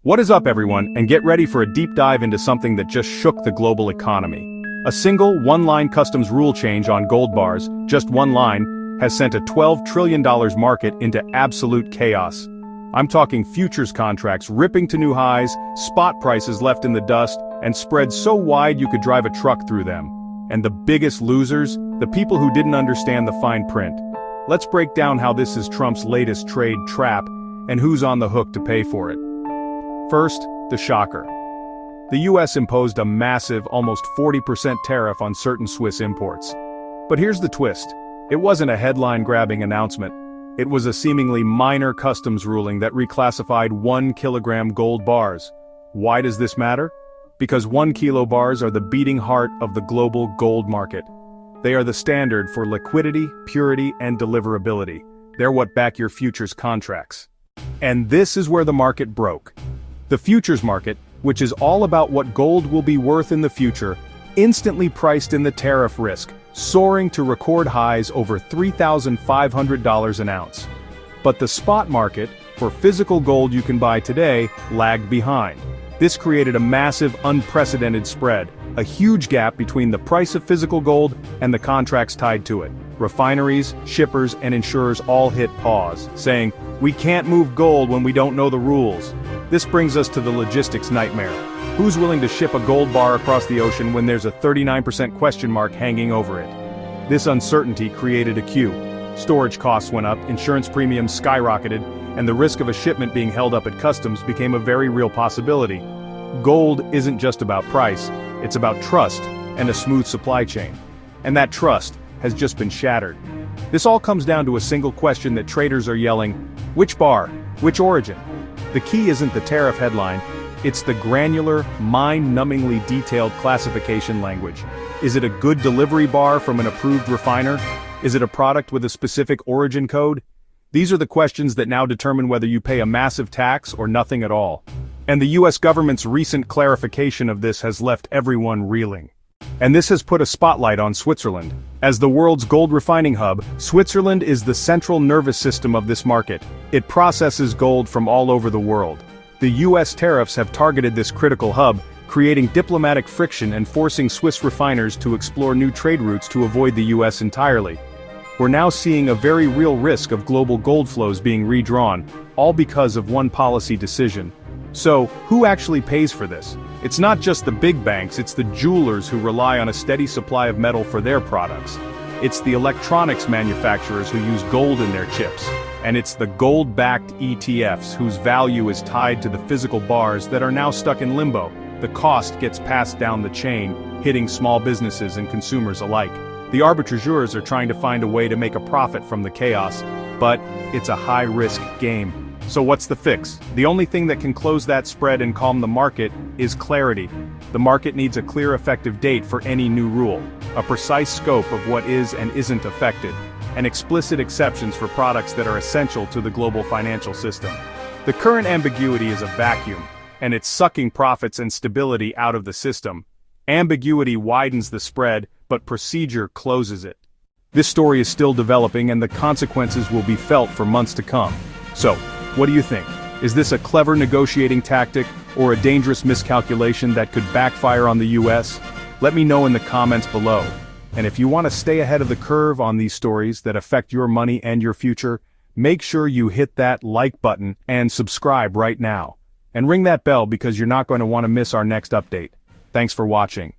What is up, everyone, and get ready for a deep dive into something that just shook the global economy. A single, one-line customs rule change on gold bars, just one line, has sent a $12 trillion market into absolute chaos. I'm talking futures contracts ripping to new highs, spot prices left in the dust, and spreads so wide you could drive a truck through them. And the biggest losers? The people who didn't understand the fine print. Let's break down how this is Trump's latest trade trap, and who's on the hook to pay for it. First, the shocker. The US imposed a massive, almost 40% tariff on certain Swiss imports. But here's the twist. It wasn't a headline-grabbing announcement. It was a seemingly minor customs ruling that reclassified 1 kilogram gold bars. Why does this matter? Because 1 kilo bars are the beating heart of the global gold market. They are the standard for liquidity, purity, and deliverability. They're what back your futures contracts. And this is where the market broke. The futures market, which is all about what gold will be worth in the future, instantly priced in the tariff risk, soaring to record highs over $3,500 an ounce. But the spot market, for physical gold you can buy today, lagged behind. This created a massive, unprecedented spread, a huge gap between the price of physical gold and the contracts tied to it. Refineries, shippers, and insurers all hit pause, saying, "We can't move gold when we don't know the rules." This brings us to the logistics nightmare. Who's willing to ship a gold bar across the ocean when there's a 39% question mark hanging over it? This uncertainty created a queue. Storage costs went up, insurance premiums skyrocketed, and the risk of a shipment being held up at customs became a very real possibility. Gold isn't just about price, it's about trust and a smooth supply chain. And that trust has just been shattered. This all comes down to a single question that traders are yelling, which bar, which origin? The key isn't the tariff headline, it's the granular, mind-numbingly detailed classification language. Is it a good delivery bar from an approved refiner? Is it a product with a specific origin code? These are the questions that now determine whether you pay a massive tax or nothing at all. And the US government's recent clarification of this has left everyone reeling. And this has put a spotlight on Switzerland. As the world's gold refining hub, Switzerland is the central nervous system of this market. It processes gold from all over the world. The US tariffs have targeted this critical hub, creating diplomatic friction and forcing Swiss refiners to explore new trade routes to avoid the US entirely. We're now seeing a very real risk of global gold flows being redrawn, all because of one policy decision. So, who actually pays for this? It's not just the big banks, it's the jewelers who rely on a steady supply of metal for their products. It's the electronics manufacturers who use gold in their chips. And it's the gold-backed ETFs whose value is tied to the physical bars that are now stuck in limbo. The cost gets passed down the chain, hitting small businesses and consumers alike. The arbitrageurs are trying to find a way to make a profit from the chaos, but it's a high-risk game. So what's the fix? The only thing that can close that spread and calm the market is clarity. The market needs a clear effective date for any new rule, a precise scope of what is and isn't affected, and explicit exceptions for products that are essential to the global financial system. The current ambiguity is a vacuum, and it's sucking profits and stability out of the system. Ambiguity widens the spread, but procedure closes it. This story is still developing and the consequences will be felt for months to come. So, what do you think? Is this a clever negotiating tactic or a dangerous miscalculation that could backfire on the US? Let me know in the comments below. And if you want to stay ahead of the curve on these stories that affect your money and your future, make sure you hit that like button and subscribe right now. And ring that bell because you're not going to want to miss our next update. Thanks for watching.